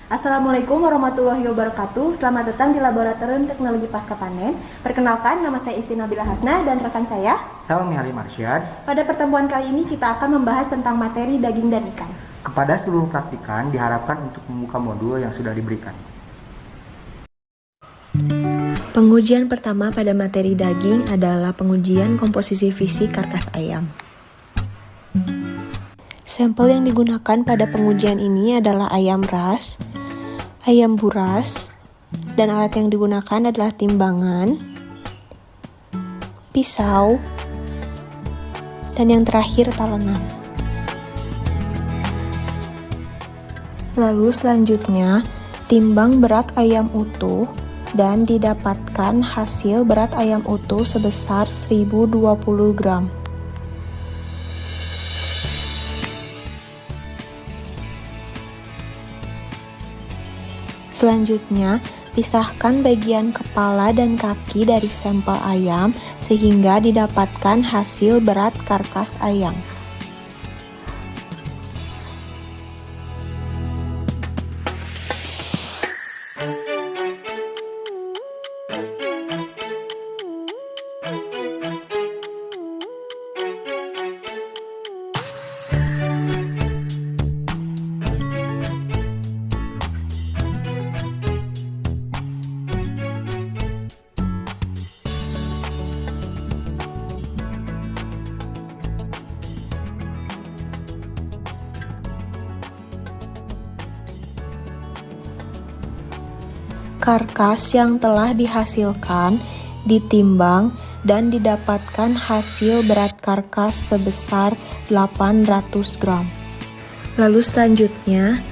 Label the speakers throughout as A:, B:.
A: Assalamualaikum warahmatullahi wabarakatuh. Selamat datang di Laboratorium Teknologi Pasca Panen. Perkenalkan, nama saya Isti Nabila Hasna dan rekan saya
B: Helmi Halim Arsyad.
A: Pada pertemuan kali ini kita akan membahas tentang materi daging dan ikan.
B: Kepada seluruh praktikan diharapkan untuk membuka modul yang sudah diberikan.
C: Pengujian pertama pada materi daging adalah pengujian komposisi fisik karkas ayam. Sampel yang digunakan pada pengujian ini adalah ayam ras, ayam buras, dan alat yang digunakan adalah timbangan, pisau, dan yang terakhir talenan. Lalu selanjutnya, timbang berat ayam utuh dan didapatkan hasil berat ayam utuh sebesar 1020 gram. Selanjutnya, pisahkan bagian kepala dan kaki dari sampel ayam sehingga didapatkan hasil berat karkas ayam. Karkas yang telah dihasilkan ditimbang dan didapatkan hasil berat karkas sebesar 800 gram. Lalu selanjutnya,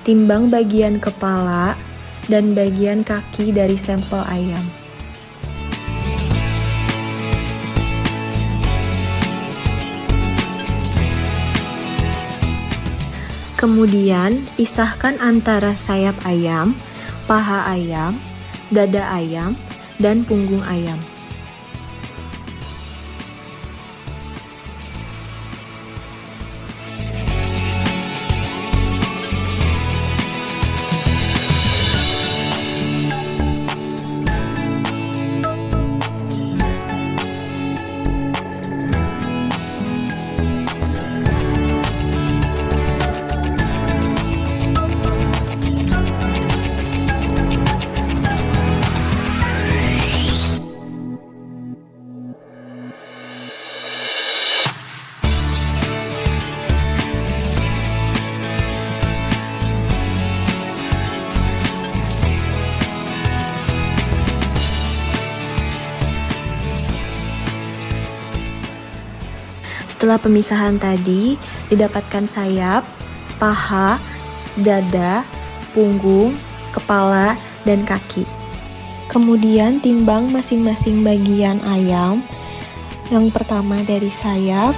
C: timbang bagian kepala dan bagian kaki dari sampel ayam. Kemudian, pisahkan antara sayap ayam, paha ayam, dada ayam, dan punggung ayam. Setelah pemisahan tadi, didapatkan sayap, paha, dada, punggung, kepala, dan kaki. Kemudian timbang masing-masing bagian ayam. Yang pertama dari sayap,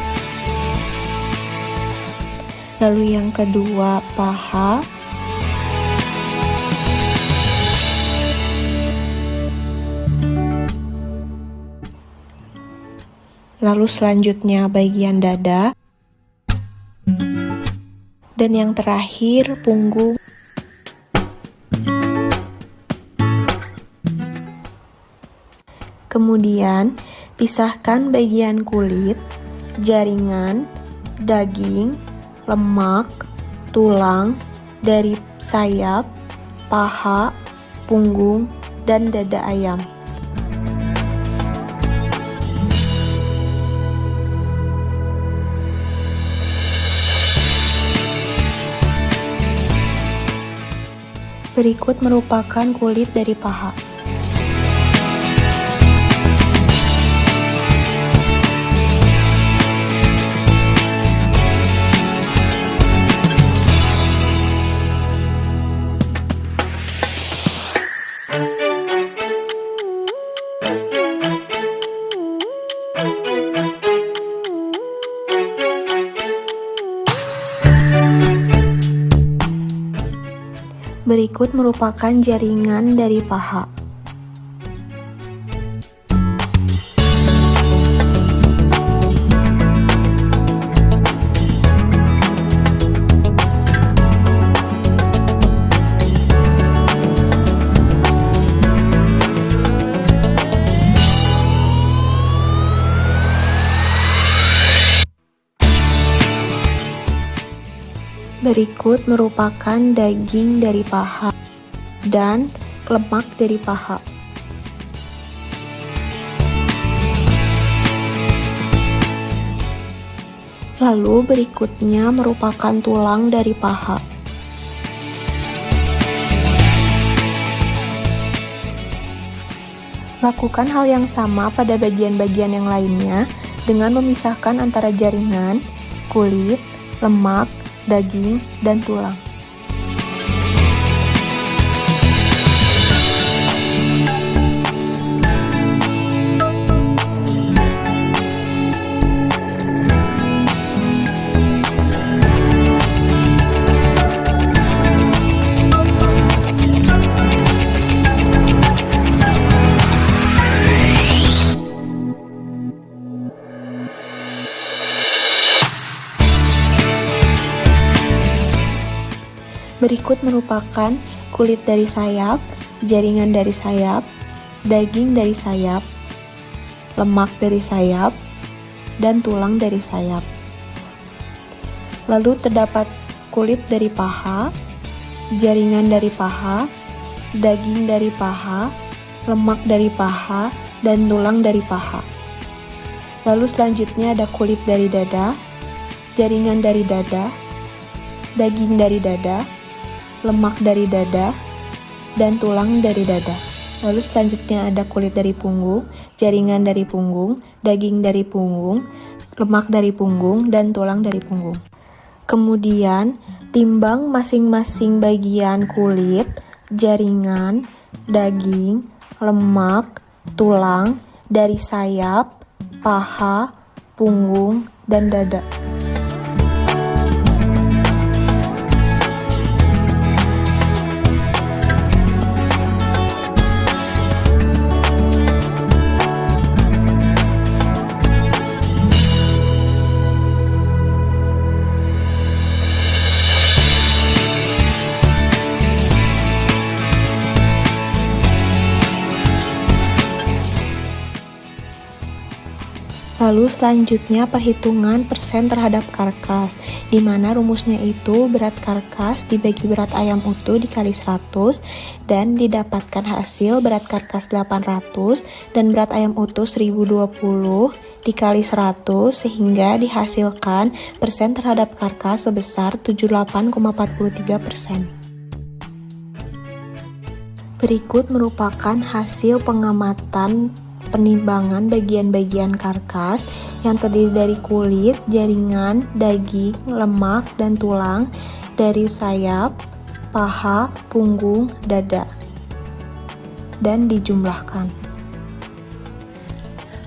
C: lalu yang kedua paha, lalu selanjutnya bagian dada, dan yang terakhir punggung. Kemudian, pisahkan bagian kulit, jaringan, daging, lemak, tulang dari sayap, paha, punggung, dan dada ayam. Berikut merupakan kulit dari paha. Berikut merupakan jaringan dari paha. Berikut merupakan daging dari paha dan lemak dari paha. Lalu berikutnya merupakan tulang dari paha. Lakukan hal yang sama pada bagian-bagian yang lainnya dengan memisahkan antara jaringan, kulit, lemak, daging, dan tulang. Berikut merupakan kulit dari sayap, jaringan dari sayap, daging dari sayap, lemak dari sayap, dan tulang dari sayap. Lalu terdapat kulit dari paha, jaringan dari paha, daging dari paha, lemak dari paha, dan tulang dari paha. Lalu selanjutnya ada kulit dari dada, jaringan dari dada, daging dari dada, lemak dari dada, dan tulang dari dada. Lalu selanjutnya ada kulit dari punggung, jaringan dari punggung, daging dari punggung, lemak dari punggung, dan tulang dari punggung. Kemudian, timbang masing-masing bagian kulit, jaringan, daging, lemak, tulang dari sayap, paha, punggung, dan dada. Lalu selanjutnya perhitungan persen terhadap karkas, di mana rumusnya itu berat karkas dibagi berat ayam utuh dikali 100 dan didapatkan hasil berat karkas 800 dan berat ayam utuh 1020 dikali 100 sehingga dihasilkan persen terhadap karkas sebesar 78,43%. Berikut merupakan hasil pengamatan penimbangan bagian-bagian karkas yang terdiri dari kulit, jaringan, daging, lemak, dan tulang dari sayap, paha, punggung, dada, dan dijumlahkan.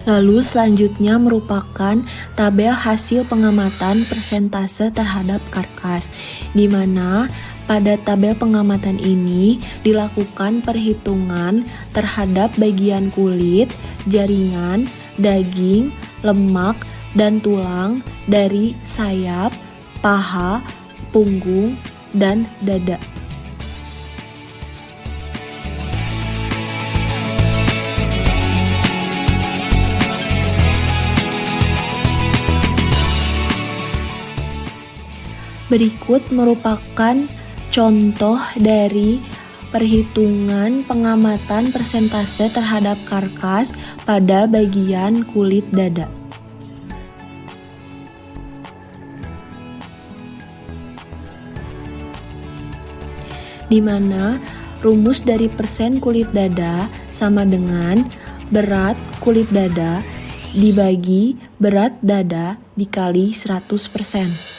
C: Lalu selanjutnya merupakan tabel hasil pengamatan persentase terhadap karkas, di mana pada tabel pengamatan ini dilakukan perhitungan terhadap bagian kulit, jaringan, daging, lemak, dan tulang dari sayap, paha, punggung, dan dada. Berikut merupakan contoh dari perhitungan pengamatan persentase terhadap karkas pada bagian kulit dada. Di mana rumus dari persen kulit dada sama dengan berat kulit dada dibagi berat dada dikali 100%.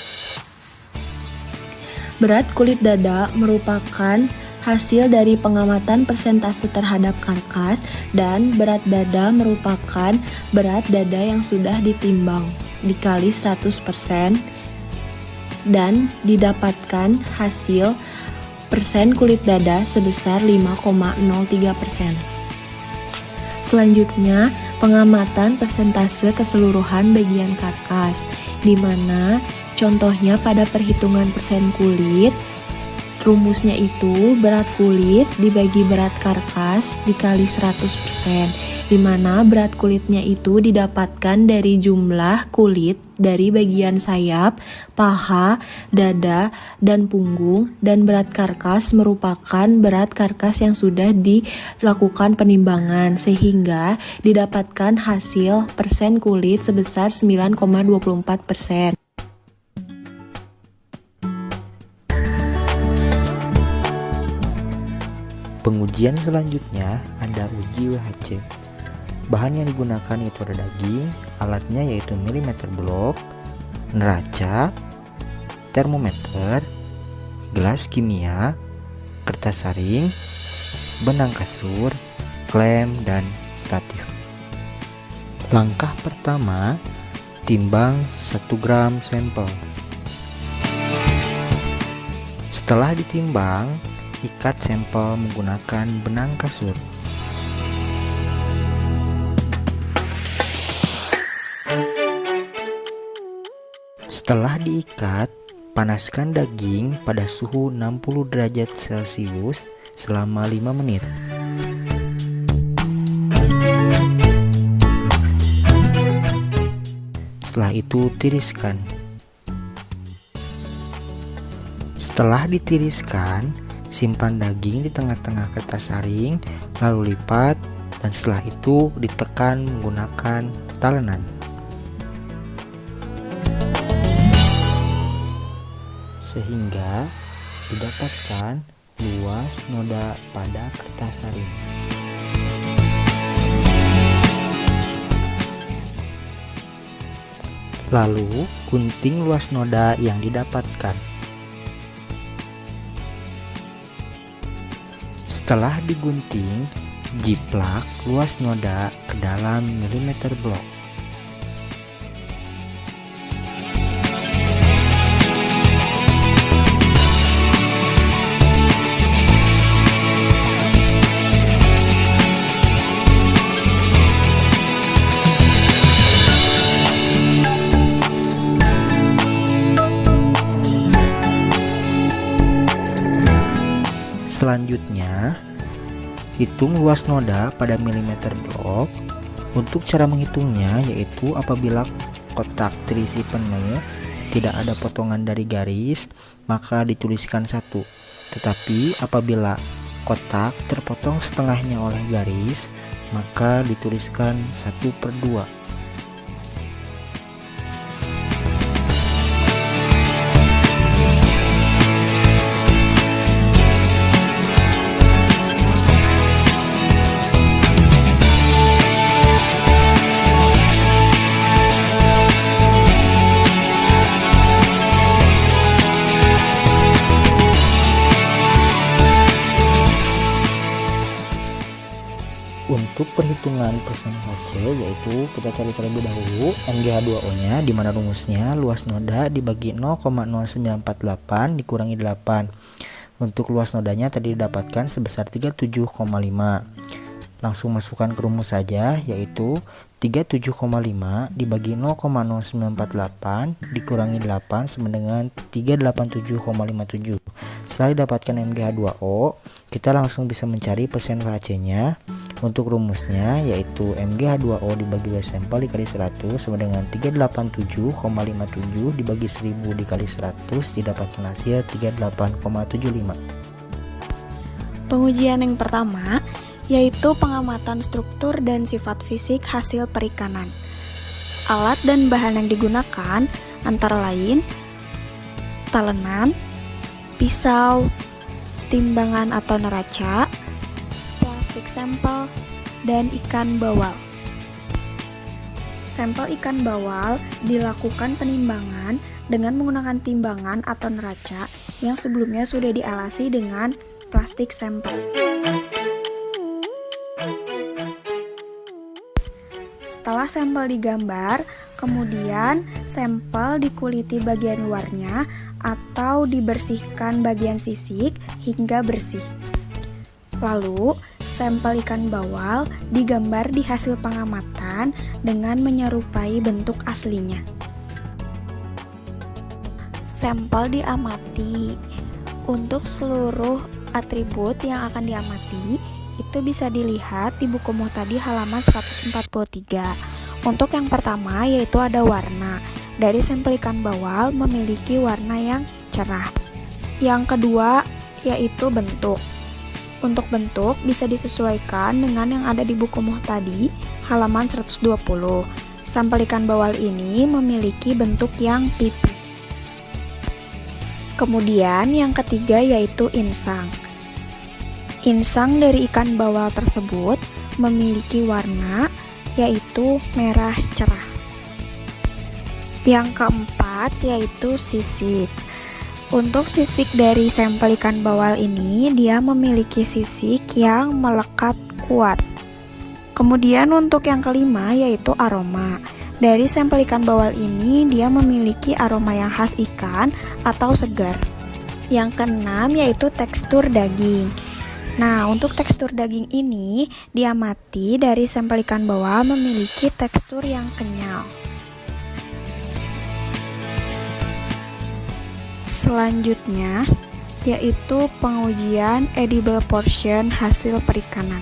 C: Berat kulit dada merupakan hasil dari pengamatan persentase terhadap karkas dan berat dada merupakan berat dada yang sudah ditimbang dikali 100% dan didapatkan hasil persen kulit dada sebesar 5,03%. Selanjutnya, pengamatan persentase keseluruhan bagian karkas, di mana contohnya pada perhitungan persen kulit, Rumusnya itu berat kulit dibagi berat karkas dikali 100%, di mana berat kulitnya itu didapatkan dari jumlah kulit dari bagian sayap, paha, dada, dan punggung, dan berat karkas merupakan berat karkas yang sudah dilakukan penimbangan, sehingga didapatkan hasil persen kulit sebesar 9,24%.
B: Pengujian selanjutnya ada uji WHC. Bahan yang digunakan yaitu ada daging, alatnya yaitu milimeter blok, neraca, termometer, gelas kimia, kertas saring, benang kasur, klem, dan statif. Langkah pertama, timbang 1 gram sampel. Setelah ditimbang, ikat sampel menggunakan benang kasur. Setelah diikat, panaskan daging pada suhu 60 derajat Celcius selama 5 menit. Setelah itu tiriskan. Setelah ditiriskan, simpan daging di tengah-tengah kertas saring, lalu lipat, dan setelah itu ditekan menggunakan talenan. Sehingga didapatkan luas noda pada kertas saring. Lalu gunting luas noda yang didapatkan. Setelah digunting, jiplak luas noda ke dalam milimeter blok. Selanjutnya, hitung luas noda pada milimeter blok. Untuk cara menghitungnya yaitu apabila kotak terisi penuh, tidak ada potongan dari garis, maka dituliskan 1. Tetapi apabila kotak terpotong setengahnya oleh garis, maka dituliskan 1/2. Untuk perhitungan persentase yaitu kita cari terlebih dahulu MgH2O nya, di mana rumusnya luas noda dibagi 0,0948 dikurangi 8. Untuk luas nodanya tadi didapatkan sebesar 37,5. Langsung masukkan ke rumus saja, yaitu 37,5 dibagi 0,0948 dikurangi 8 sama dengan 387,57. Setelah didapatkan MgH2O, kita langsung bisa mencari persen VHC nya. Untuk rumusnya yaitu MgH2O dibagi luas sampel dikali 100 sama dengan 387,57 dibagi 1000 dikali 100, didapatkan hasil 38,75.
D: Pengujian yang pertama yaitu pengamatan struktur dan sifat fisik hasil perikanan. Alat dan bahan yang digunakan antara lain talenan, pisau, timbangan atau neraca, plastik sampel, dan ikan bawal. Sampel ikan bawal dilakukan penimbangan dengan menggunakan timbangan atau neraca yang sebelumnya sudah dialasi dengan plastik sampel. Setelah sampel digambar, kemudian sampel dikuliti bagian luarnya atau dibersihkan bagian sisik hingga bersih. Lalu, sampel ikan bawal digambar di hasil pengamatan dengan menyerupai bentuk aslinya. Sampel diamati. Untuk seluruh atribut yang akan diamati itu bisa dilihat di buku Muhtadi halaman 143. Untuk yang pertama yaitu ada warna. Dari sampel ikan bawal memiliki warna yang cerah. Yang kedua yaitu bentuk. Untuk bentuk bisa disesuaikan dengan yang ada di buku Muhtadi halaman 120. Sampel ikan bawal ini memiliki bentuk yang pipih. Kemudian yang ketiga yaitu insang. Insang dari ikan bawal tersebut memiliki warna yaitu merah cerah. Yang keempat yaitu sisik. Untuk sisik dari sampel ikan bawal ini dia memiliki sisik yang melekat kuat. Kemudian untuk yang kelima yaitu aroma. Dari sampel ikan bawal ini dia memiliki aroma yang khas ikan atau segar. Yang keenam yaitu tekstur daging. Nah, untuk tekstur daging ini diamati dari sampel ikan bawal memiliki tekstur yang kenyal. Selanjutnya yaitu pengujian edible portion hasil perikanan.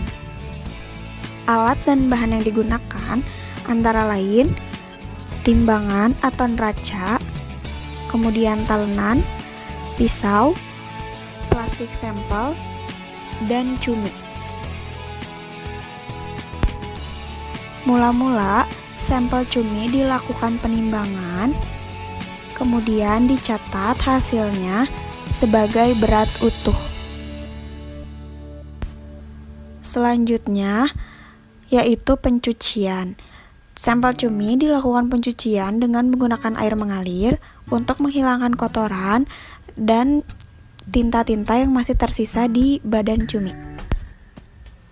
D: Alat dan bahan yang digunakan antara lain timbangan atau neraca, kemudian talenan, pisau, plastik sampel, dan cumi. Mula-mula, sampel cumi dilakukan penimbangan, kemudian dicatat hasilnya sebagai berat utuh. Selanjutnya, yaitu pencucian. Sampel cumi dilakukan pencucian dengan menggunakan air mengalir untuk menghilangkan kotoran dan tinta-tinta yang masih tersisa di badan cumi.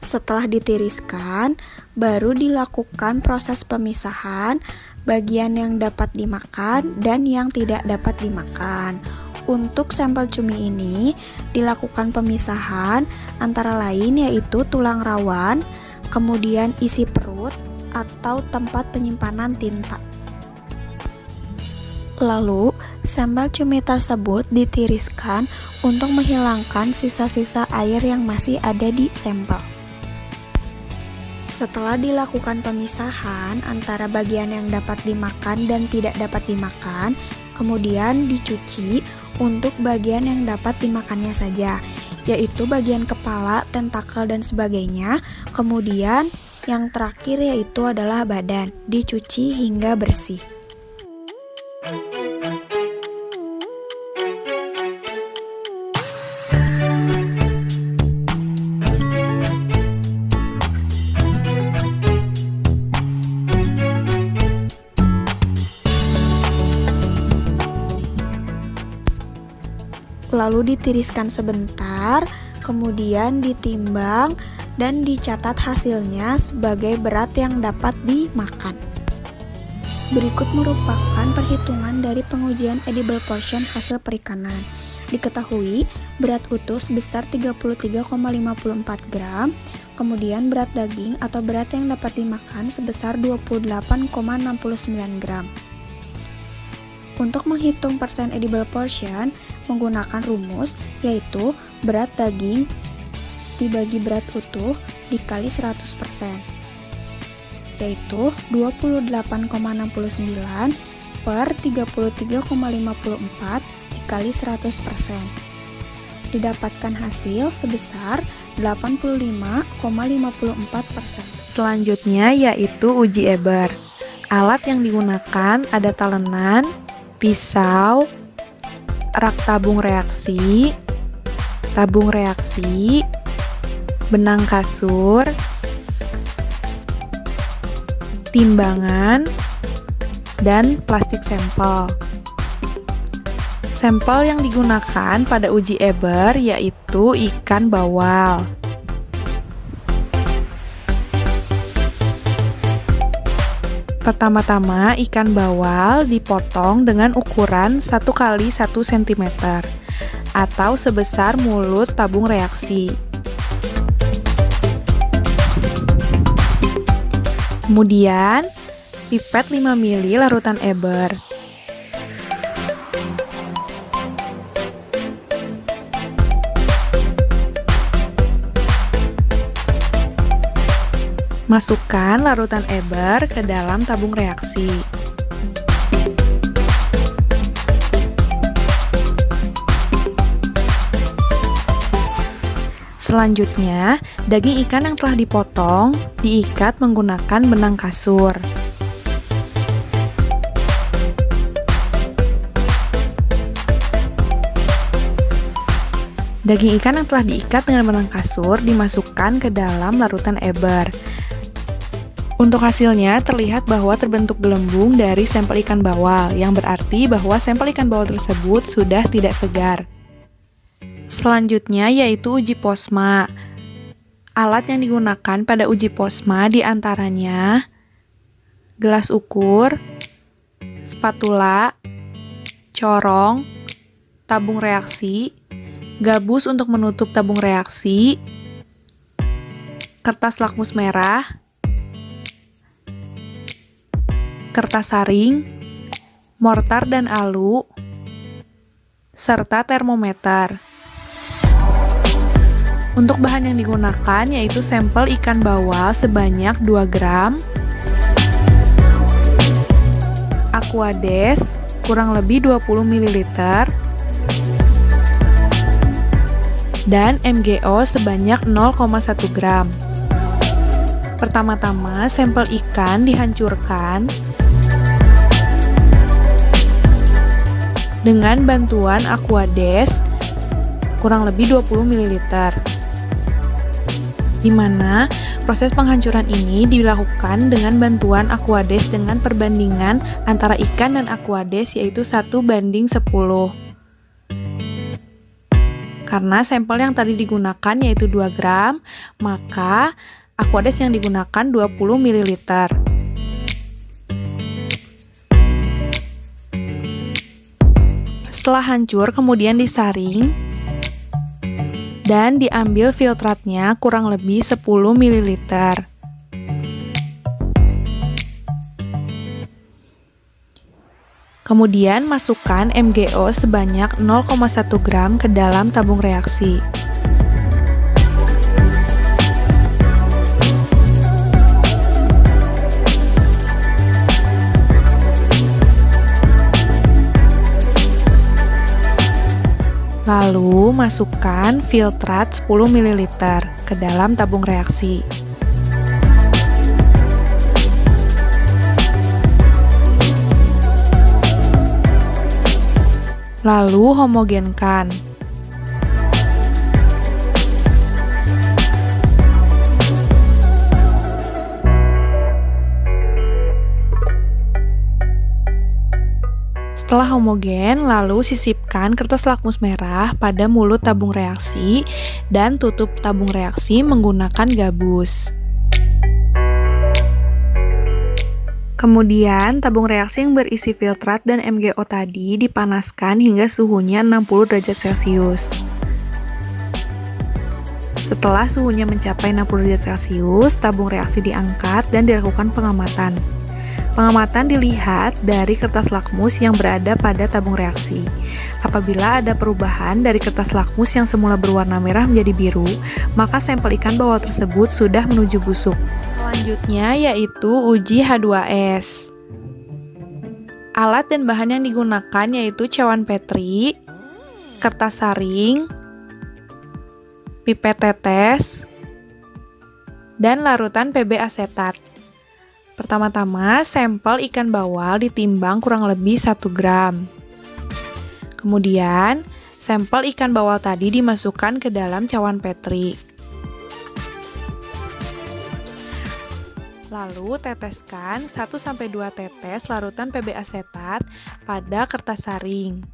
D: Setelah ditiriskan, baru dilakukan proses pemisahan bagian yang dapat dimakan dan yang tidak dapat dimakan. Untuk sampel cumi ini dilakukan pemisahan antara lain yaitu tulang rawan, kemudian isi perut, atau tempat penyimpanan tinta. Lalu, sampel cumi tersebut ditiriskan untuk menghilangkan sisa-sisa air yang masih ada di sampel. Setelah dilakukan pemisahan antara bagian yang dapat dimakan dan tidak dapat dimakan, kemudian dicuci untuk bagian yang dapat dimakannya saja, yaitu bagian kepala, tentakel, dan sebagainya. Kemudian yang terakhir yaitu adalah badan, dicuci hingga bersih. Lalu ditiriskan sebentar, kemudian ditimbang dan dicatat hasilnya sebagai berat yang dapat dimakan. Berikut merupakan perhitungan dari pengujian edible portion hasil perikanan. Diketahui berat utuh sebesar 33,54 gram, kemudian berat daging atau berat yang dapat dimakan sebesar 28,69 gram. Untuk menghitung persen edible portion menggunakan rumus yaitu berat daging dibagi berat utuh dikali 100%, yaitu 28,69 per 33,54 dikali 100%. Didapatkan hasil sebesar 85,54%.
C: Selanjutnya yaitu uji Eber. Alat yang digunakan ada talenan, pisau, rak tabung reaksi, benang kasur, timbangan, dan plastik sampel. Sampel yang digunakan pada uji Eber yaitu ikan bawal. Pertama-tama ikan bawal dipotong dengan ukuran 1 x 1 cm atau sebesar mulut tabung reaksi. Kemudian, pipet 5 ml larutan Eber.
E: Masukkan larutan eber ke dalam tabung reaksi. Selanjutnya, daging ikan yang telah dipotong diikat menggunakan benang kasur. Daging ikan yang telah diikat dengan benang kasur dimasukkan ke dalam larutan eber. Untuk hasilnya, terlihat bahwa terbentuk gelembung dari sampel ikan bawal, yang berarti bahwa sampel ikan bawal tersebut sudah tidak segar. Selanjutnya yaitu uji posma. Alat yang digunakan pada uji posma diantaranya gelas ukur, spatula, corong, tabung reaksi, gabus untuk menutup tabung reaksi, kertas lakmus merah, kertas saring, mortar dan alu, serta termometer. Untuk bahan yang digunakan yaitu sampel ikan bawal sebanyak 2 gram, Aquades kurang lebih 20 ml, dan MgO sebanyak 0,1 gram. Pertama-tama, sampel ikan dihancurkan dengan bantuan Aquades kurang lebih 20 ml. Di mana proses penghancuran ini dilakukan dengan bantuan Aquades dengan perbandingan antara ikan dan Aquades yaitu 1:10. Karena sampel yang tadi digunakan yaitu 2 gram, maka Aquades yang digunakan 20 ml. Setelah hancur, kemudian disaring dan diambil filtratnya kurang lebih 10 ml. Kemudian masukkan MgO sebanyak 0,1 gram ke dalam tabung reaksi. Lalu masukkan filtrat 10 ml ke dalam tabung reaksi. Lalu homogenkan. Setelah homogen, lalu sisipkan kertas lakmus merah pada mulut tabung reaksi dan tutup tabung reaksi menggunakan gabus. Kemudian, tabung reaksi yang berisi filtrat dan MgO tadi dipanaskan hingga suhunya 60 derajat Celcius. Setelah suhunya mencapai 60 derajat Celcius, tabung reaksi diangkat dan dilakukan pengamatan. Pengamatan dilihat dari kertas lakmus yang berada pada tabung reaksi. Apabila ada perubahan dari kertas lakmus yang semula berwarna merah menjadi biru, maka sampel ikan bawal tersebut sudah menuju busuk. Selanjutnya yaitu uji H2S. Alat dan bahan yang digunakan yaitu cawan Petri, kertas saring, pipet tetes, dan larutan PB asetat. Pertama-tama, sampel ikan bawal ditimbang kurang lebih 1 gram. Kemudian, sampel ikan bawal tadi dimasukkan ke dalam cawan Petri. Lalu teteskan 1-2 tetes larutan PB asetat pada kertas saring.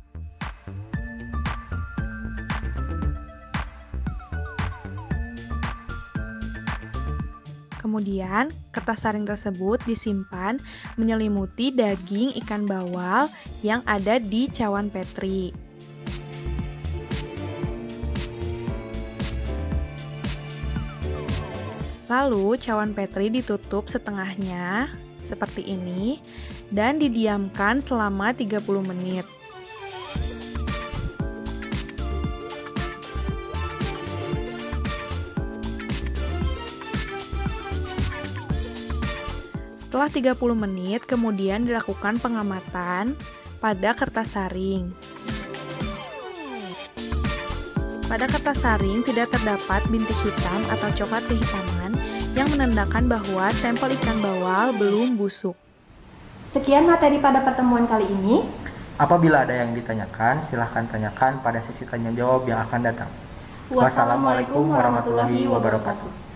E: Kemudian, kertas saring tersebut disimpan menyelimuti daging ikan bawal yang ada di cawan Petri. Lalu, cawan Petri ditutup setengahnya, seperti ini, dan didiamkan selama 30 menit. Setelah 30 menit, kemudian dilakukan pengamatan pada kertas saring. Pada kertas saring tidak terdapat bintik hitam atau coklat kehitaman yang menandakan bahwa sampel ikan bawal belum busuk.
A: Sekian materi pada pertemuan kali ini.
B: Apabila ada yang ditanyakan, silahkan tanyakan pada sesi tanya jawab yang akan datang. Wassalamualaikum warahmatullahi wabarakatuh.